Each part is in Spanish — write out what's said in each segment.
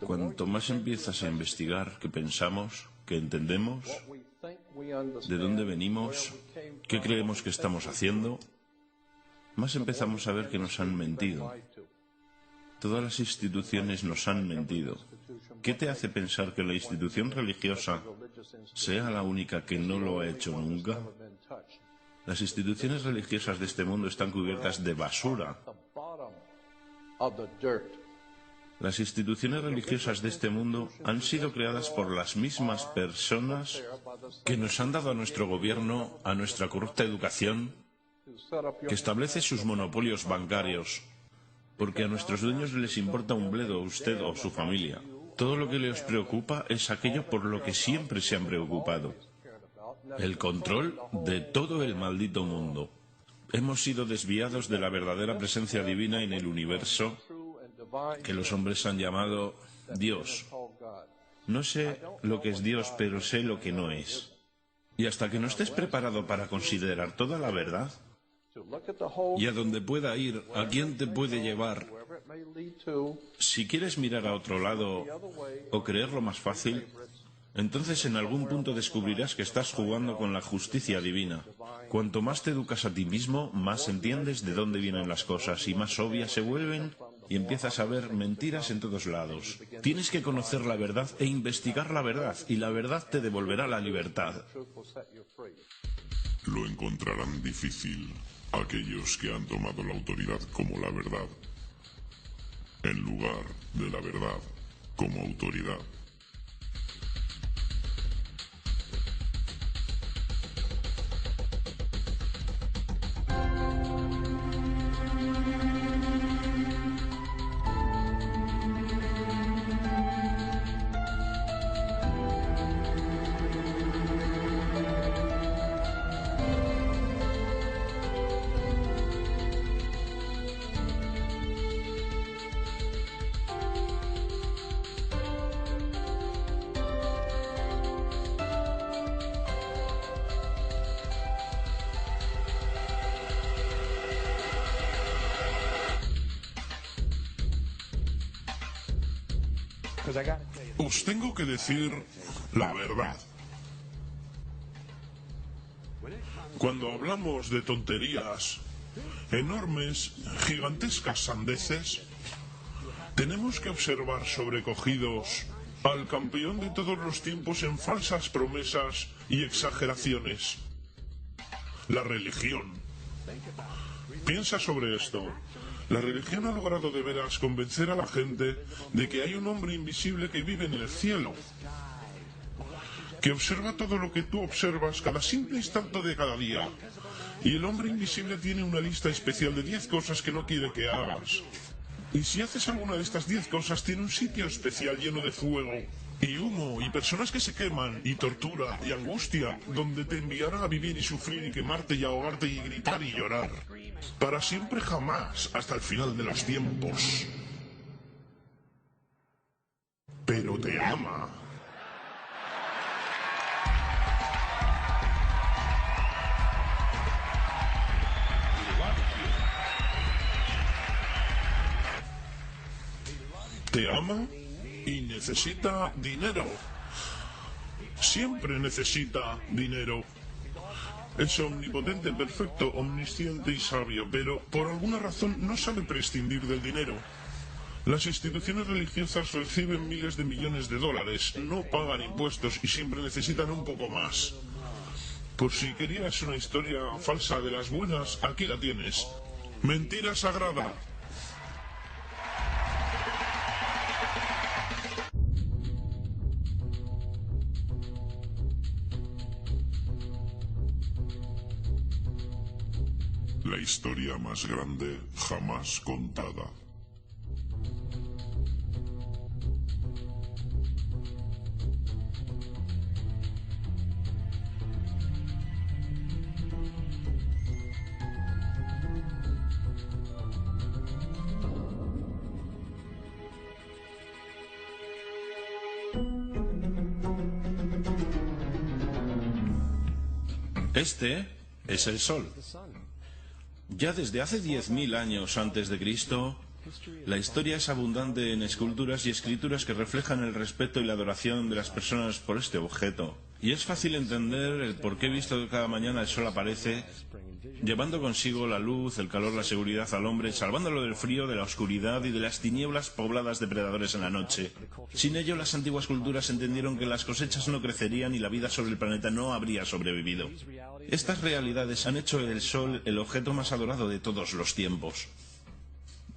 Cuanto más empiezas a investigar qué pensamos, qué entendemos, de dónde venimos, qué creemos que estamos haciendo, más empezamos a ver que nos han mentido. Todas las instituciones nos han mentido. ¿Qué te hace pensar que la institución religiosa sea la única que no lo ha hecho nunca? Las instituciones religiosas de este mundo están cubiertas de basura. Las instituciones religiosas de este mundo han sido creadas por las mismas personas que nos han dado a nuestro gobierno, a nuestra corrupta educación, que establece sus monopolios bancarios, porque a nuestros dueños les importa un bledo a usted o su familia. Todo lo que les preocupa es aquello por lo que siempre se han preocupado: el control de todo el maldito mundo. Hemos sido desviados de la verdadera presencia divina en el universo, que los hombres han llamado Dios. No sé lo que es Dios, pero sé lo que no es. Y hasta que no estés preparado para considerar toda la verdad, y a donde pueda ir, a quién te puede llevar, si quieres mirar a otro lado o creerlo más fácil, entonces en algún punto descubrirás que estás jugando con la justicia divina. Cuanto más te educas a ti mismo, más entiendes de dónde vienen las cosas y más obvias se vuelven, y empiezas a ver mentiras en todos lados. Tienes que conocer la verdad e investigar la verdad, y la verdad te devolverá la libertad. Lo encontrarán difícil aquellos que han tomado la autoridad como la verdad, en lugar de la verdad como autoridad. Os tengo que decir la verdad. Cuando hablamos de tonterías, enormes, gigantescas sandeces, tenemos que observar sobrecogidos al campeón de todos los tiempos en falsas promesas y exageraciones: la religión. Piensa sobre esto. La religión ha logrado de veras convencer a la gente de que hay un hombre invisible que vive en el cielo, que observa todo lo que tú observas cada simple instante de cada día. Y el hombre invisible tiene una lista especial de 10 cosas que no quiere que hagas. Y si haces alguna de estas 10 cosas, tiene un sitio especial lleno de fuego y humo y personas que se queman y tortura y angustia, donde te enviará a vivir y sufrir y quemarte y ahogarte y gritar y llorar. Para siempre jamás, hasta el final de los tiempos. Pero te ama. Te ama y necesita dinero. Siempre necesita dinero. Es omnipotente, perfecto, omnisciente y sabio, pero por alguna razón no sabe prescindir del dinero. Las instituciones religiosas reciben miles de millones de dólares, no pagan impuestos y siempre necesitan un poco más. Por si querías una historia falsa de las buenas, aquí la tienes. Mentira sagrada. La historia más grande jamás contada. Este es el Sol. Ya desde hace 10.000 años antes de Cristo, La historia es abundante en esculturas y escrituras que reflejan el respeto y la adoración de las personas por este objeto. Y es fácil entender el por qué visto que cada mañana el sol aparece, llevando consigo la luz, el calor, la seguridad al hombre, salvándolo del frío, de la oscuridad y de las tinieblas pobladas de predadores en la noche. Sin ello, las antiguas culturas entendieron que las cosechas no crecerían y la vida sobre el planeta no habría sobrevivido. Estas realidades han hecho el sol el objeto más adorado de todos los tiempos.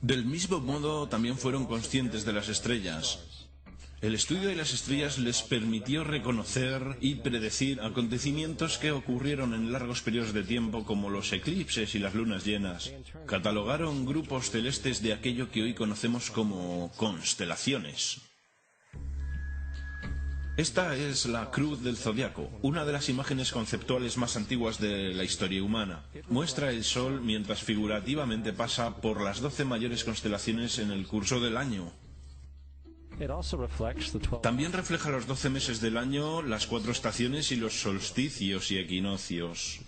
Del mismo modo, también fueron conscientes de las estrellas. El estudio de las estrellas les permitió reconocer y predecir acontecimientos que ocurrieron en largos periodos de tiempo, como los eclipses y las lunas llenas. Catalogaron grupos celestes de aquello que hoy conocemos como constelaciones. Esta es la Cruz del Zodiaco, una de las imágenes conceptuales más antiguas de la historia humana. Muestra el Sol mientras figurativamente pasa por las 12 mayores constelaciones en el curso del año. También refleja los 12 meses del año, las 4 estaciones y los solsticios y equinoccios.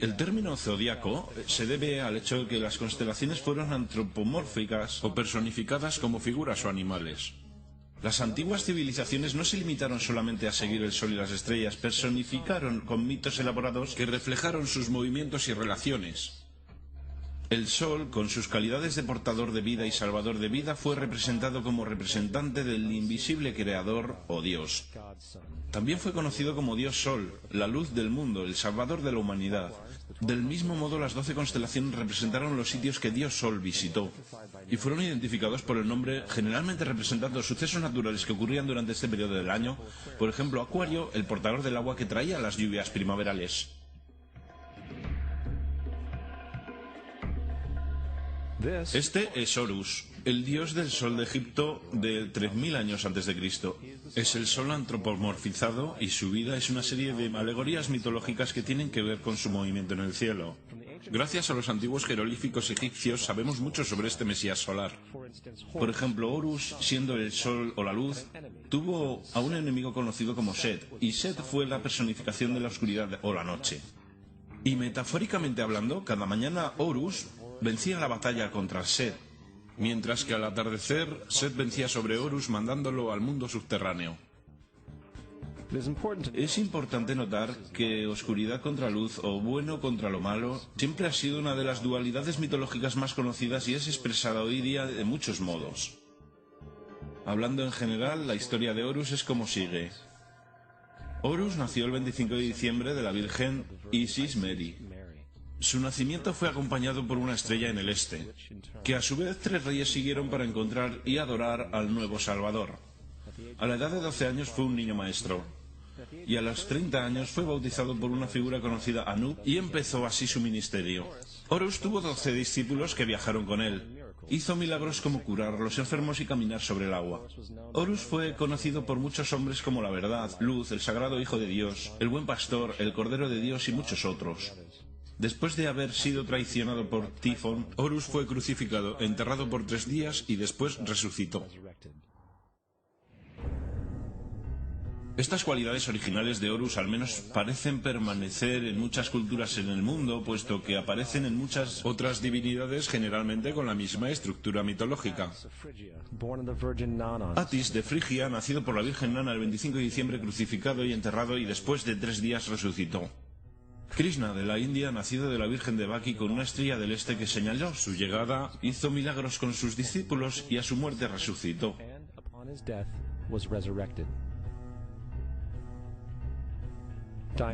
El término zodiaco se debe al hecho de que las constelaciones fueron antropomórficas o personificadas como figuras o animales. Las antiguas civilizaciones no se limitaron solamente a seguir el sol y las estrellas, personificaron con mitos elaborados que reflejaron sus movimientos y relaciones. El sol, con sus calidades de portador de vida y salvador de vida, fue representado como representante del invisible creador o Dios. También fue conocido como Dios Sol, la luz del mundo, el salvador de la humanidad. Del mismo modo, las 12 constelaciones representaron los sitios que Dios Sol visitó y fueron identificados por el nombre, generalmente representando sucesos naturales que ocurrían durante este periodo del año. Por ejemplo, Acuario, el portador del agua que traía las lluvias primaverales. Este es Horus, el dios del sol de Egipto de 3000 años antes de Cristo. Es el sol antropomorfizado y su vida es una serie de alegorías mitológicas que tienen que ver con su movimiento en el cielo. Gracias a los antiguos jeroglíficos egipcios sabemos mucho sobre este Mesías solar. Por ejemplo, Horus, siendo el sol o la luz, tuvo a un enemigo conocido como Set, y Set fue la personificación de la oscuridad o la noche. Y metafóricamente hablando, cada mañana Horus vencía la batalla contra Set, mientras que al atardecer Set vencía sobre Horus mandándolo al mundo subterráneo. Es importante notar que oscuridad contra luz o bueno contra lo malo siempre ha sido una de las dualidades mitológicas más conocidas y es expresada hoy día de muchos modos. Hablando en general, la historia de Horus es como sigue. Horus nació el 25 de diciembre de la Virgen Isis Meri. Su nacimiento fue acompañado por una estrella en el este, que a su vez 3 reyes siguieron para encontrar y adorar al nuevo Salvador. A la edad de 12 años fue un niño maestro, y a los 30 años fue bautizado por una figura conocida Anub y empezó así su ministerio. Horus tuvo 12 discípulos que viajaron con él. Hizo milagros como curar a los enfermos y caminar sobre el agua. Horus fue conocido por muchos hombres como la Verdad, Luz, el Sagrado Hijo de Dios, el Buen Pastor, el Cordero de Dios y muchos otros. Después de haber sido traicionado por Tifón, Horus fue crucificado, enterrado por 3 días y después resucitó. Estas cualidades originales de Horus al menos parecen permanecer en muchas culturas en el mundo, puesto que aparecen en muchas otras divinidades generalmente con la misma estructura mitológica. Atis de Frigia, nacido por la Virgen Nana el 25 de diciembre, crucificado y enterrado y después de 3 días resucitó. Krishna de la India, nacido de la Virgen de Baki con una estrella del este que señaló su llegada, hizo milagros con sus discípulos y a su muerte resucitó.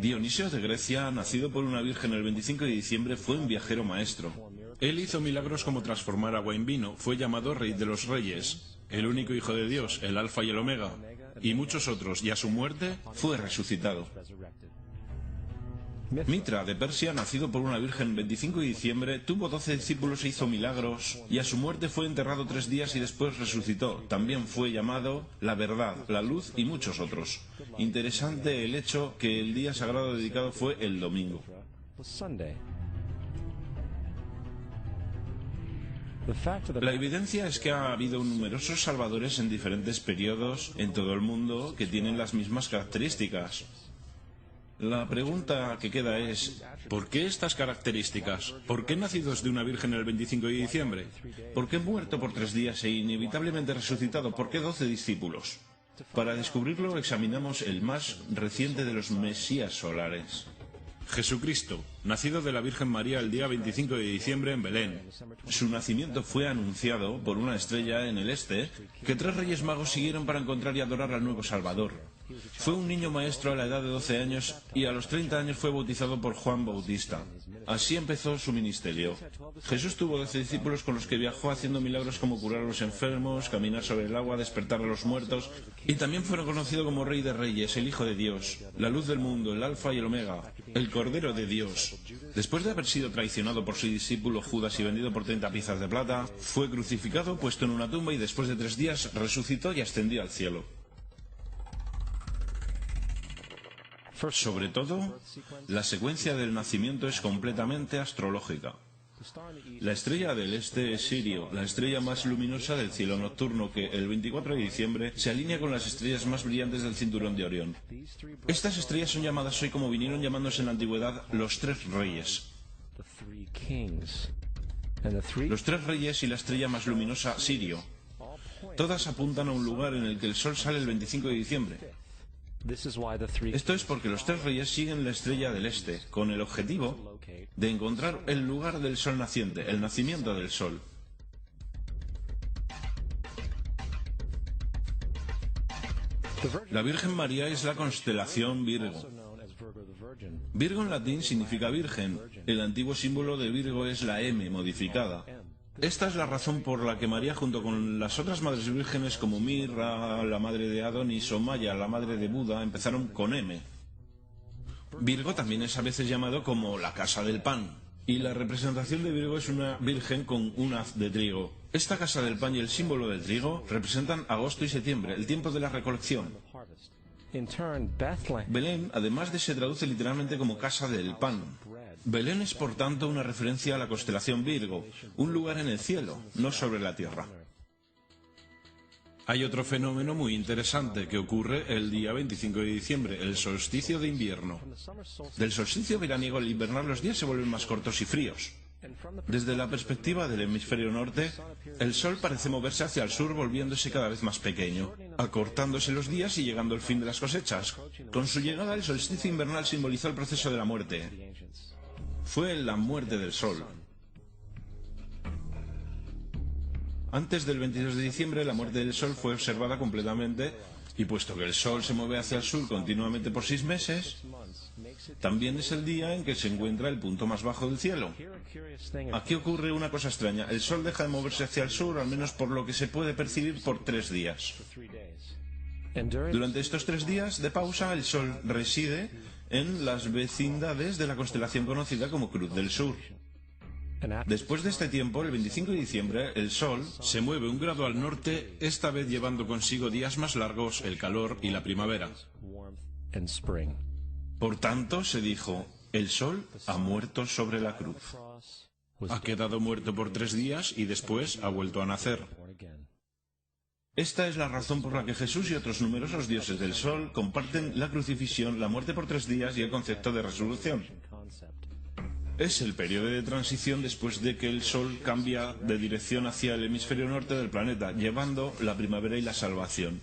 Dionisio de Grecia, nacido por una virgen el 25 de diciembre, fue un viajero maestro. Él hizo milagros como transformar agua en vino, fue llamado Rey de los Reyes, el único Hijo de Dios, el Alfa y el Omega, y muchos otros, y a su muerte fue resucitado. Mitra de Persia, nacido por una virgen el 25 de diciembre, tuvo 12 discípulos e hizo milagros, y a su muerte fue enterrado 3 días y después resucitó. También fue llamado la Verdad, la Luz y muchos otros. Interesante el hecho que el día sagrado dedicado fue el domingo. La evidencia es que ha habido numerosos salvadores en diferentes periodos en todo el mundo que tienen las mismas características. La pregunta que queda es, ¿por qué estas características? ¿Por qué nacidos de una virgen el 25 de diciembre? ¿Por qué muerto por 3 días e inevitablemente resucitado? ¿Por qué 12 discípulos? Para descubrirlo examinamos el más reciente de los mesías solares. Jesucristo, nacido de la Virgen María el día 25 de diciembre en Belén. Su nacimiento fue anunciado por una estrella en el este que 3 reyes magos siguieron para encontrar y adorar al nuevo Salvador. Fue un niño maestro a la edad de 12 años y a los 30 años fue bautizado por Juan Bautista. Así empezó su ministerio. Jesús tuvo 12 discípulos con los que viajó haciendo milagros como curar a los enfermos, caminar sobre el agua, despertar a los muertos, y también fueron conocidos como Rey de Reyes, el Hijo de Dios, la luz del mundo, el Alfa y el Omega, el Cordero de Dios. Después de haber sido traicionado por su discípulo Judas y vendido por 30 piezas de plata, fue crucificado, puesto en una tumba y después de 3 días resucitó y ascendió al cielo. Sobre todo, la secuencia del nacimiento es completamente astrológica. La estrella del este es Sirio, la estrella más luminosa del cielo nocturno que el 24 de diciembre se alinea con las estrellas más brillantes del cinturón de Orión. Estas estrellas son llamadas hoy, como vinieron llamándose en la antigüedad, los 3 reyes. Los 3 reyes y la estrella más luminosa, Sirio. Todas apuntan a un lugar en el que el sol sale el 25 de diciembre. Esto es porque los 3 reyes siguen la estrella del este, con el objetivo de encontrar el lugar del sol naciente, el nacimiento del sol. La Virgen María es la constelación Virgo. Virgo en latín significa virgen. El antiguo símbolo de Virgo es la M modificada. Esta es la razón por la que María, junto con las otras madres vírgenes como Mirra, la madre de Adonis, o Maya, la madre de Buda, empezaron con M. Virgo también es a veces llamado como la casa del pan. Y la representación de Virgo es una virgen con un haz de trigo. Esta casa del pan y el símbolo del trigo representan agosto y septiembre, el tiempo de la recolección. Belén, además se traduce literalmente como casa del pan. Belén es, por tanto, una referencia a la constelación Virgo, un lugar en el cielo, no sobre la tierra. Hay otro fenómeno muy interesante que ocurre el día 25 de diciembre, el solsticio de invierno. Del solsticio veraniego al invernar los días se vuelven más cortos y fríos. Desde la perspectiva del hemisferio norte, el sol parece moverse hacia el sur, volviéndose cada vez más pequeño, acortándose los días y llegando el fin de las cosechas. Con su llegada, el solsticio invernal simbolizó el proceso de la muerte. Fue la muerte del sol. Antes del 22 de diciembre, la muerte del sol fue observada completamente, y puesto que el sol se mueve hacia el sur continuamente por 6 meses, también es el día en que se encuentra el punto más bajo del cielo. Aquí ocurre una cosa extraña. El sol deja de moverse hacia el sur, al menos por lo que se puede percibir, por 3 días. Durante estos 3 días de pausa, el sol reside en las vecindades de la constelación conocida como Cruz del Sur. Después de este tiempo, el 25 de diciembre, el sol se mueve 1 grado al norte, esta vez llevando consigo días más largos, el calor y la primavera. Por tanto, se dijo, el sol ha muerto sobre la cruz. Ha quedado muerto por 3 días y después ha vuelto a nacer. Esta es la razón por la que Jesús y otros numerosos dioses del sol comparten la crucifixión, la muerte por 3 días y el concepto de resurrección. Es el periodo de transición después de que el sol cambia de dirección hacia el hemisferio norte del planeta, llevando la primavera y la salvación.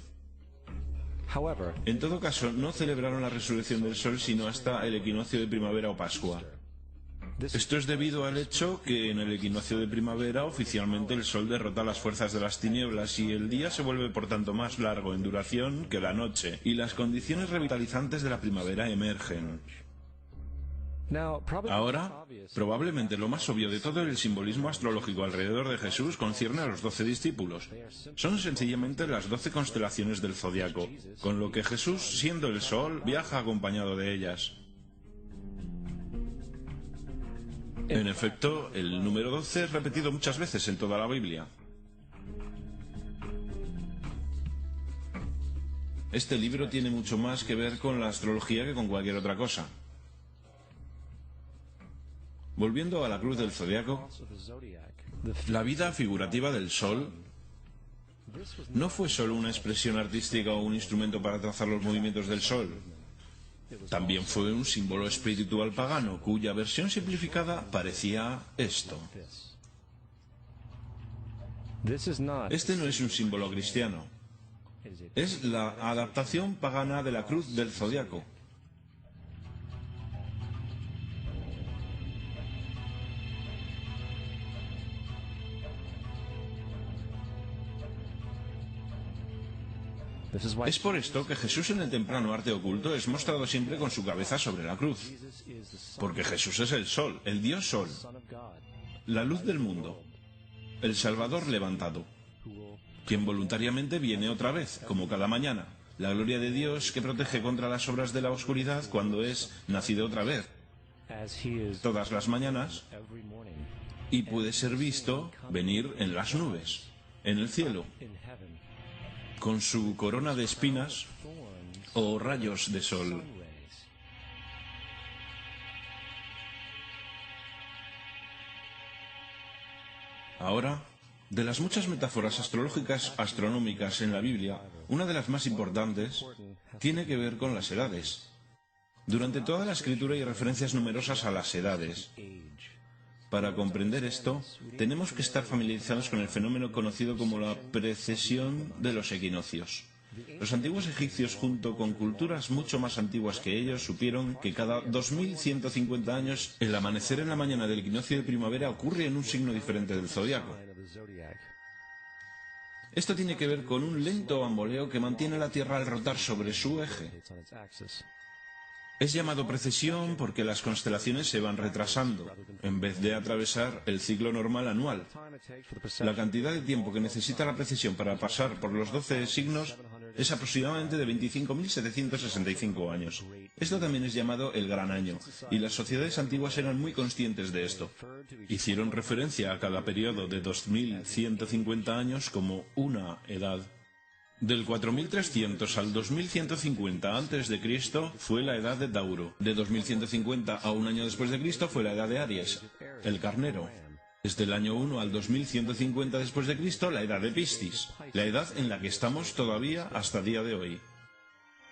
En todo caso, no celebraron la resurrección del sol sino hasta el equinoccio de primavera o Pascua. Esto es debido al hecho que en el equinoccio de primavera oficialmente el sol derrota las fuerzas de las tinieblas y el día se vuelve por tanto más largo en duración que la noche, y las condiciones revitalizantes de la primavera emergen. Ahora, probablemente lo más obvio de todo el simbolismo astrológico alrededor de Jesús concierne a los 12 discípulos. Son sencillamente las 12 constelaciones del zodiaco, con lo que Jesús, siendo el sol, viaja acompañado de ellas. En efecto, el número 12 es repetido muchas veces en toda la Biblia. Este libro tiene mucho más que ver con la astrología que con cualquier otra cosa. Volviendo a la cruz del zodiaco, la vida figurativa del sol no fue solo una expresión artística o un instrumento para trazar los movimientos del sol. También fue un símbolo espiritual pagano, cuya versión simplificada parecía esto. Este no es un símbolo cristiano. Es la adaptación pagana de la cruz del zodiaco. Es por esto que Jesús en el temprano arte oculto es mostrado siempre con su cabeza sobre la cruz. Porque Jesús es el sol, el Dios Sol, la luz del mundo, el Salvador levantado, quien voluntariamente viene otra vez, como cada mañana, la gloria de Dios que protege contra las obras de la oscuridad cuando es nacido otra vez, todas las mañanas, y puede ser visto venir en las nubes, en el cielo, con su corona de espinas o rayos de sol. Ahora, de las muchas metáforas astrológicas astronómicas en la Biblia, una de las más importantes tiene que ver con las edades. Durante toda la escritura hay referencias numerosas a las edades. Para comprender esto, tenemos que estar familiarizados con el fenómeno conocido como la precesión de los equinoccios. Los antiguos egipcios, junto con culturas mucho más antiguas que ellos, supieron que cada 2150 años el amanecer en la mañana del equinoccio de primavera ocurre en un signo diferente del zodiaco. Esto tiene que ver con un lento bamboleo que mantiene la Tierra al rotar sobre su eje. Es llamado precesión porque las constelaciones se van retrasando, en vez de atravesar el ciclo normal anual. La cantidad de tiempo que necesita la precesión para pasar por los 12 signos es aproximadamente de 25.765 años. Esto también es llamado el Gran Año, y las sociedades antiguas eran muy conscientes de esto. Hicieron referencia a cada periodo de 2150 años como una edad. Del 4300 al 2150 a.C. fue la edad de Tauro. De 2150 a un año después de Cristo fue la edad de Aries, el carnero. Desde el año 1 al 2150 después de Cristo, la edad de Piscis, la edad en la que estamos todavía hasta día de hoy.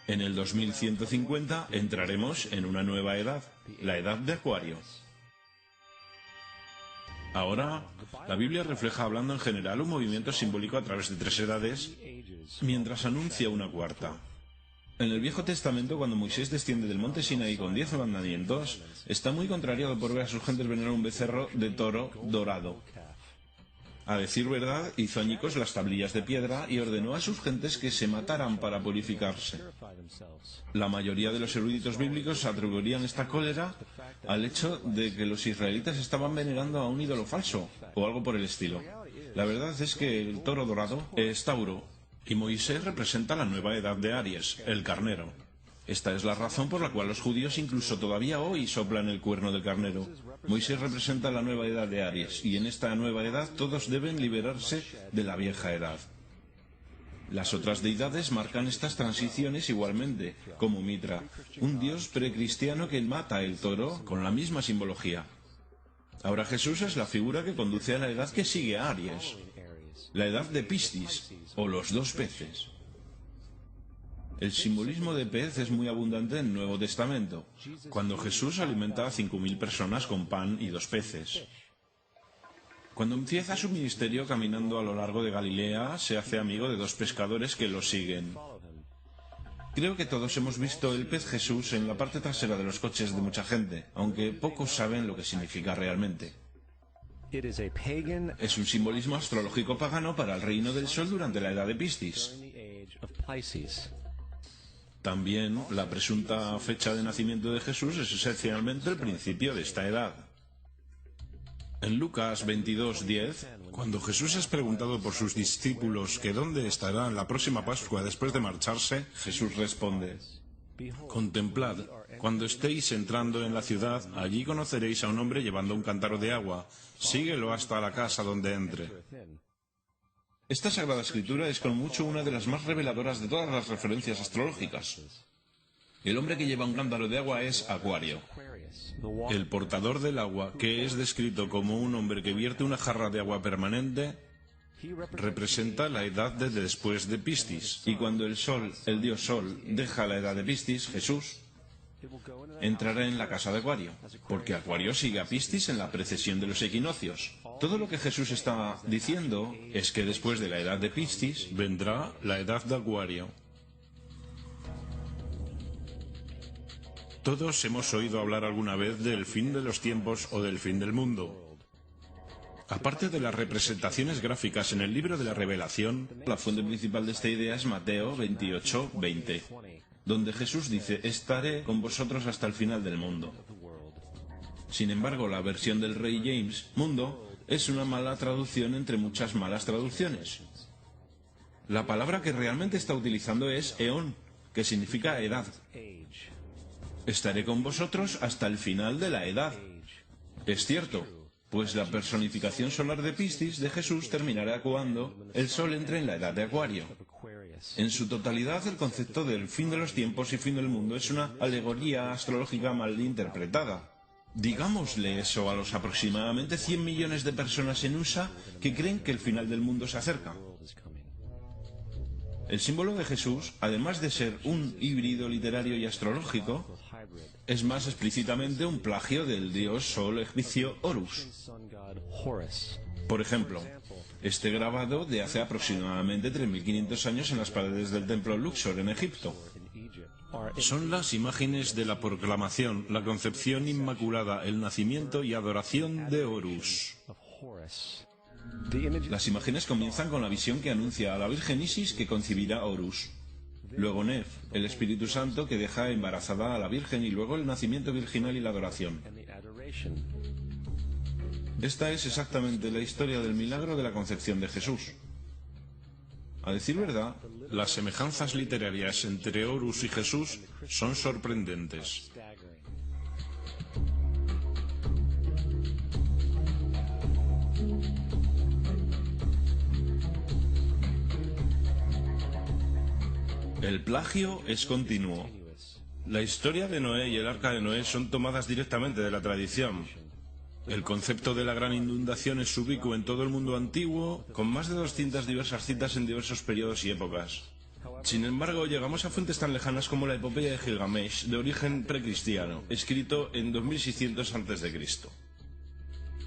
En el 2150 entraremos en una nueva edad, la edad de Acuario. Ahora, la Biblia refleja, hablando en general, un movimiento simbólico a través de 3 edades, mientras anuncia una cuarta. En el Viejo Testamento, cuando Moisés desciende del monte Sinaí con 10 mandamientos, está muy contrariado por ver a sus gentes venerar un becerro de toro dorado. A decir verdad, hizo añicos las tablillas de piedra y ordenó a sus gentes que se mataran para purificarse. La mayoría de los eruditos bíblicos atribuirían esta cólera al hecho de que los israelitas estaban venerando a un ídolo falso, o algo por el estilo. La verdad es que el toro dorado es Tauro, y Moisés representa la nueva edad de Aries, el carnero. Esta es la razón por la cual los judíos incluso todavía hoy soplan el cuerno del carnero. Moisés representa la nueva edad de Aries, y en esta nueva edad todos deben liberarse de la vieja edad. Las otras deidades marcan estas transiciones igualmente, como Mitra, un dios precristiano que mata el toro con la misma simbología. Ahora Jesús es la figura que conduce a la edad que sigue a Aries, la edad de Piscis, o los 2 peces. El simbolismo de pez es muy abundante en el Nuevo Testamento, cuando Jesús alimenta a 5.000 personas con pan y 2 peces. Cuando empieza su ministerio caminando a lo largo de Galilea, se hace amigo de 2 pescadores que lo siguen. Creo que todos hemos visto el pez Jesús en la parte trasera de los coches de mucha gente, aunque pocos saben lo que significa realmente. Es un simbolismo astrológico pagano para el reino del sol durante la edad de Piscis. También la presunta fecha de nacimiento de Jesús es esencialmente el principio de esta edad. En Lucas 22:10, cuando Jesús es preguntado por sus discípulos que dónde estará en la próxima Pascua después de marcharse, Jesús responde: «Contemplad, cuando estéis entrando en la ciudad, allí conoceréis a un hombre llevando un cántaro de agua. Síguelo hasta la casa donde entre». Esta Sagrada Escritura es con mucho una de las más reveladoras de todas las referencias astrológicas. El hombre que lleva un cántaro de agua es Acuario. El portador del agua, que es descrito como un hombre que vierte una jarra de agua permanente, representa la edad de después de Piscis. Y cuando el sol, el dios Sol, deja la edad de Piscis, Jesús, entrará en la casa de Acuario, porque Acuario sigue a Piscis en la precesión de los equinoccios. Todo lo que Jesús está diciendo es que después de la edad de Piscis vendrá la edad de Acuario. Todos hemos oído hablar alguna vez del fin de los tiempos o del fin del mundo. Aparte de las representaciones gráficas en el libro de la Revelación, la fuente principal de esta idea es Mateo 28:20, donde Jesús dice: estaré con vosotros hasta el final del mundo. Sin embargo, la versión del Rey James, mundo, es una mala traducción entre muchas malas traducciones. La palabra que realmente está utilizando es eón, que significa edad. Estaré con vosotros hasta el final de la edad. Es cierto, pues la personificación solar de Piscis de Jesús terminará cuando el Sol entre en la edad de Acuario. En su totalidad, el concepto del fin de los tiempos y fin del mundo es una alegoría astrológica mal interpretada. Digámosle eso a los aproximadamente 100 millones de personas en USA que creen que el final del mundo se acerca. El símbolo de Jesús, además de ser un híbrido literario y astrológico, es más explícitamente un plagio del dios sol egipcio Horus. Por ejemplo, este grabado de hace aproximadamente 3.500 años en las paredes del templo Luxor en Egipto. Son las imágenes de la proclamación, la concepción inmaculada, el nacimiento y adoración de Horus. Las imágenes comienzan con la visión que anuncia a la Virgen Isis que concebirá Horus. Luego Nef, el Espíritu Santo que deja embarazada a la Virgen, y luego el nacimiento virginal y la adoración. Esta es exactamente la historia del milagro de la concepción de Jesús. A decir verdad, las semejanzas literarias entre Horus y Jesús son sorprendentes. El plagio es continuo. La historia de Noé y el arca de Noé son tomadas directamente de la tradición. El concepto de la gran inundación es ubicuo en todo el mundo antiguo, con más de 200 diversas citas en diversos periodos y épocas. Sin embargo, llegamos a fuentes tan lejanas como la epopeya de Gilgamesh, de origen precristiano, escrito en 2600 a.C.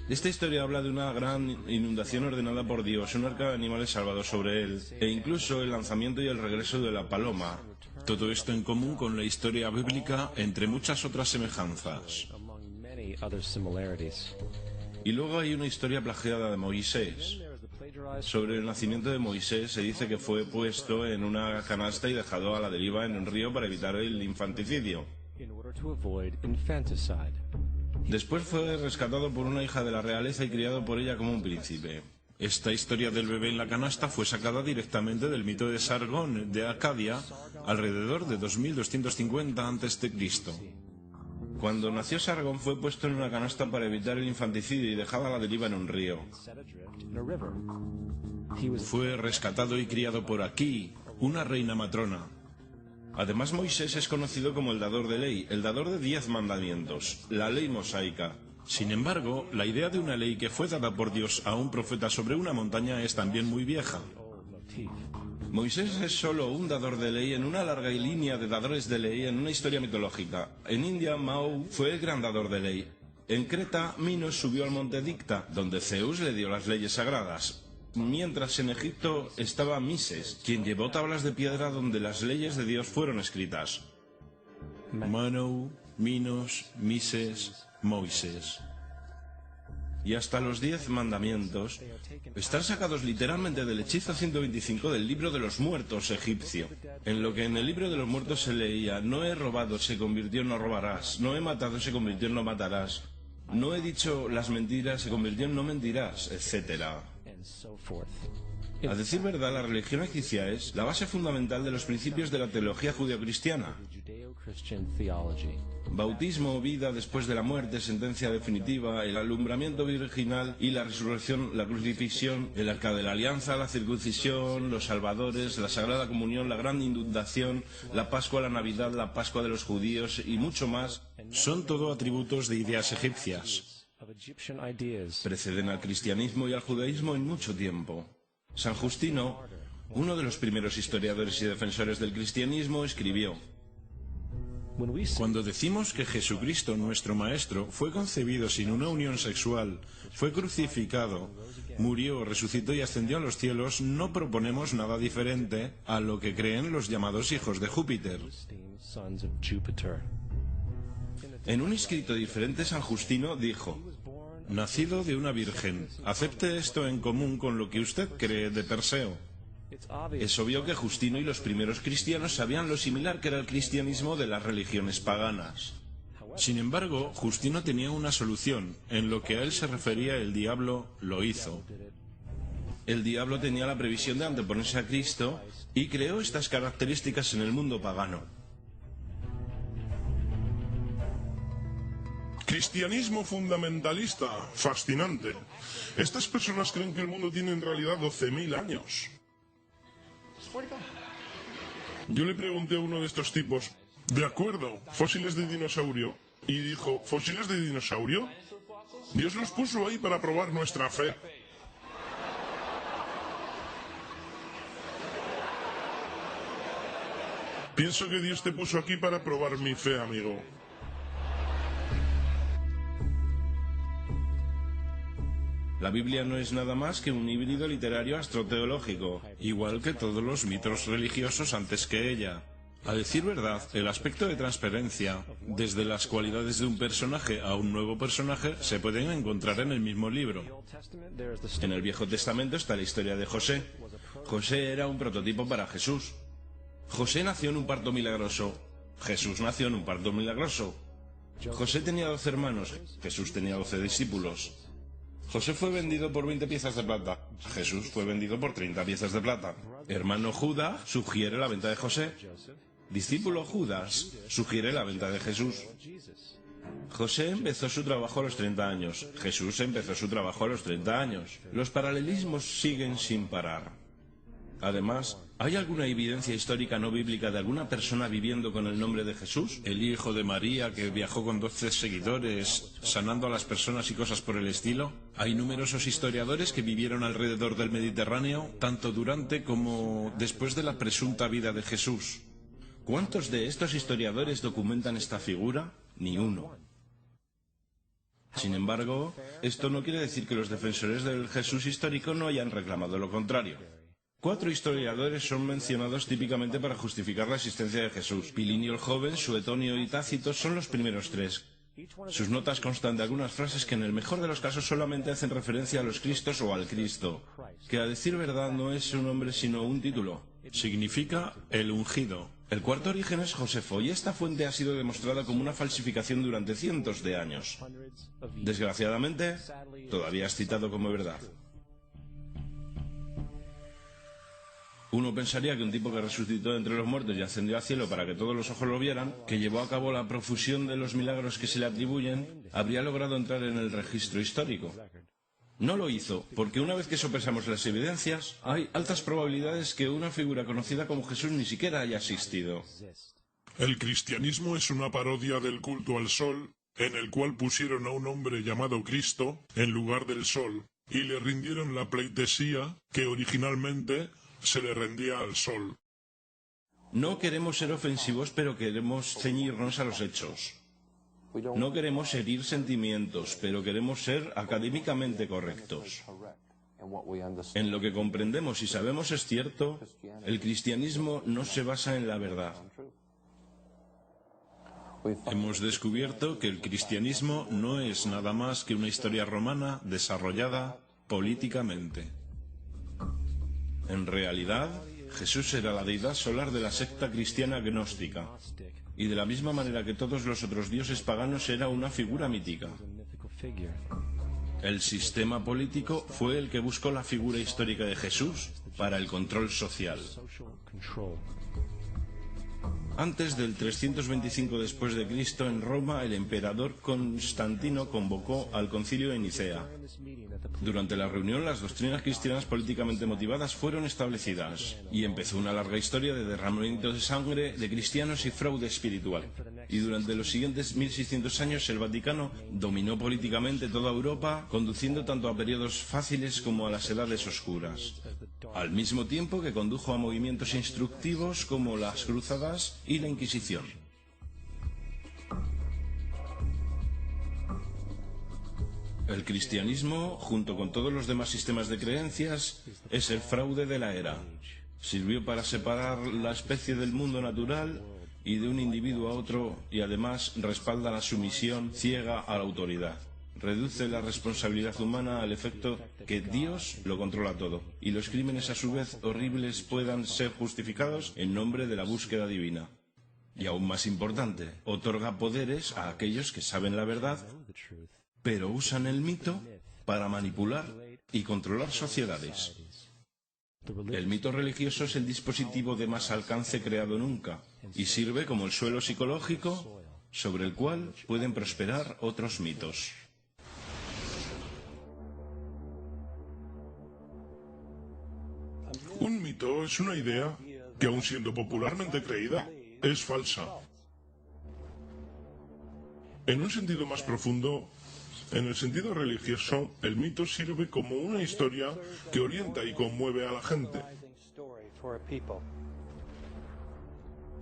Esta historia habla de una gran inundación ordenada por Dios, un arca de animales salvados sobre él, e incluso el lanzamiento y el regreso de la paloma. Todo esto en común con la historia bíblica, entre muchas otras semejanzas. Y luego hay una historia plagiada de Moisés. Sobre el nacimiento de Moisés se dice que fue puesto en una canasta y dejado a la deriva en un río para evitar el infanticidio. Después fue rescatado por una hija de la realeza y criado por ella como un príncipe. Esta historia del bebé en la canasta fue sacada directamente del mito de Sargón de Acadia, alrededor de 2250 a.C. Cuando nació Sargón fue puesto en una canasta para evitar el infanticidio y dejado a la deriva en un río. Fue rescatado y criado por Aquí, una reina matrona. Además, Moisés es conocido como el dador de ley, el dador de 10 mandamientos, la ley mosaica. Sin embargo, la idea de una ley que fue dada por Dios a un profeta sobre una montaña es también muy vieja. Moisés es solo un dador de ley en una larga línea de dadores de ley en una historia mitológica. En India, Mao fue el gran dador de ley. En Creta, Minos subió al monte Dicta, donde Zeus le dio las leyes sagradas. Mientras en Egipto estaba Mises, quien llevó tablas de piedra donde las leyes de Dios fueron escritas. Manu, Minos, Mises, Moisés. Y hasta los 10 mandamientos están sacados literalmente del hechizo 125 del libro de los muertos egipcio. En lo que en el libro de los muertos se leía: no he robado, se convirtió en no robarás; no he matado, se convirtió en no matarás; no he dicho las mentiras, se convirtió en no mentirás, etc. A decir verdad, la religión egipcia es la base fundamental de los principios de la teología judeocristiana. Bautismo, vida después de la muerte, sentencia definitiva, el alumbramiento virginal y la resurrección, la crucifixión, el arca de la alianza, la circuncisión, los salvadores, la sagrada comunión, la gran inundación, la Pascua, la Navidad, la Pascua de los judíos y mucho más, son todo atributos de ideas egipcias. Preceden al cristianismo y al judaísmo en mucho tiempo. San Justino, uno de los primeros historiadores y defensores del cristianismo, escribió: Cuando decimos que Jesucristo, nuestro Maestro, fue concebido sin una unión sexual, fue crucificado, murió, resucitó y ascendió a los cielos, no proponemos nada diferente a lo que creen los llamados hijos de Júpiter. En un escrito diferente, San Justino dijo: nacido de una virgen, acepte esto en común con lo que usted cree de Perseo. Es obvio que Justino y los primeros cristianos sabían lo similar que era el cristianismo de las religiones paganas. Sin embargo, Justino tenía una solución. En lo que a él se refería, el diablo lo hizo. El diablo tenía la previsión de anteponerse a Cristo y creó estas características en el mundo pagano. Cristianismo fundamentalista, fascinante. Estas personas creen que el mundo tiene en realidad 12.000 años. Yo le pregunté a uno de estos tipos, de acuerdo, fósiles de dinosaurio. Y dijo, ¿fósiles de dinosaurio? Dios los puso ahí para probar nuestra fe. Pienso que Dios te puso aquí para probar mi fe, amigo. La Biblia no es nada más que un híbrido literario astroteológico, igual que todos los mitos religiosos antes que ella. A decir verdad, el aspecto de transparencia, desde las cualidades de un personaje a un nuevo personaje, se pueden encontrar en el mismo libro. En el Viejo Testamento está la historia de José. José era un prototipo para Jesús. José nació en un parto milagroso. Jesús nació en un parto milagroso. José tenía 12 hermanos. Jesús tenía 12 discípulos. José fue vendido por 20 piezas de plata. Jesús fue vendido por 30 piezas de plata. Hermano Judas sugiere la venta de José. Discípulo Judas sugiere la venta de Jesús. José empezó su trabajo a los 30 años. Jesús empezó su trabajo a los 30 años. Los paralelismos siguen sin parar. Además, ¿hay alguna evidencia histórica no bíblica de alguna persona viviendo con el nombre de Jesús? El hijo de María que viajó con 12 seguidores, sanando a las personas y cosas por el estilo. Hay numerosos historiadores que vivieron alrededor del Mediterráneo, tanto durante como después de la presunta vida de Jesús. ¿Cuántos de estos historiadores documentan esta figura? Ni uno. Sin embargo, esto no quiere decir que los defensores del Jesús histórico no hayan reclamado lo contrario. 4 historiadores son mencionados típicamente para justificar la existencia de Jesús. Pilinio el Joven, Suetonio y Tácito son los primeros 3. Sus notas constan de algunas frases que en el mejor de los casos solamente hacen referencia a los Cristos o al Cristo, que a decir verdad no es un nombre sino un título. Significa el ungido. El cuarto origen es Josefo y esta fuente ha sido demostrada como una falsificación durante cientos de años. Desgraciadamente, todavía es citado como verdad. Uno pensaría que un tipo que resucitó de entre los muertos y ascendió al cielo para que todos los ojos lo vieran, que llevó a cabo la profusión de los milagros que se le atribuyen, habría logrado entrar en el registro histórico. No lo hizo, porque una vez que sopesamos las evidencias, hay altas probabilidades que una figura conocida como Jesús ni siquiera haya existido. El cristianismo es una parodia del culto al sol, en el cual pusieron a un hombre llamado Cristo en lugar del sol, y le rindieron la pleitesía que originalmente se le rendía al sol. No queremos ser ofensivos, pero queremos ceñirnos a los hechos. No queremos herir sentimientos, pero queremos ser académicamente correctos. En lo que comprendemos y sabemos es cierto, el cristianismo no se basa en la verdad. Hemos descubierto que el cristianismo no es nada más que una historia romana desarrollada políticamente. En realidad, Jesús era la deidad solar de la secta cristiana gnóstica, y de la misma manera que todos los otros dioses paganos era una figura mítica. El sistema político fue el que buscó la figura histórica de Jesús para el control social. Antes del 325 después de Cristo, en Roma, el emperador Constantino convocó al concilio de Nicea. Durante la reunión, las doctrinas cristianas políticamente motivadas fueron establecidas, y empezó una larga historia de derramamiento de sangre de cristianos y fraude espiritual. Y durante los siguientes 1600 años, el Vaticano dominó políticamente toda Europa, conduciendo tanto a periodos fáciles como a las edades oscuras, al mismo tiempo que condujo a movimientos instructivos como las cruzadas y la Inquisición. El cristianismo, junto con todos los demás sistemas de creencias, es el fraude de la era. Sirvió para separar la especie del mundo natural y de un individuo a otro, y además respalda la sumisión ciega a la autoridad. Reduce la responsabilidad humana al efecto que Dios lo controla todo, y los crímenes a su vez horribles puedan ser justificados en nombre de la búsqueda divina. Y aún más importante, otorga poderes a aquellos que saben la verdad, pero usan el mito para manipular y controlar sociedades. El mito religioso es el dispositivo de más alcance creado nunca y sirve como el suelo psicológico sobre el cual pueden prosperar otros mitos. Un mito es una idea que, aun siendo popularmente creída, es falsa. En un sentido más profundo, en el sentido religioso, el mito sirve como una historia que orienta y conmueve a la gente.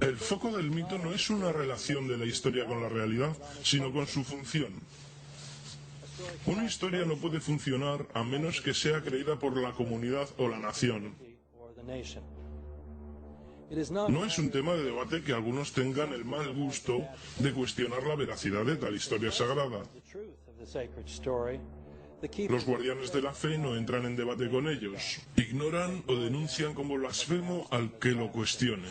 El foco del mito no es una relación de la historia con la realidad, sino con su función. Una historia no puede funcionar a menos que sea creída por la comunidad o la nación. No es un tema de debate que algunos tengan el mal gusto de cuestionar la veracidad de tal historia sagrada. Los guardianes de la fe no entran en debate con ellos, ignoran o denuncian como blasfemo al que lo cuestione.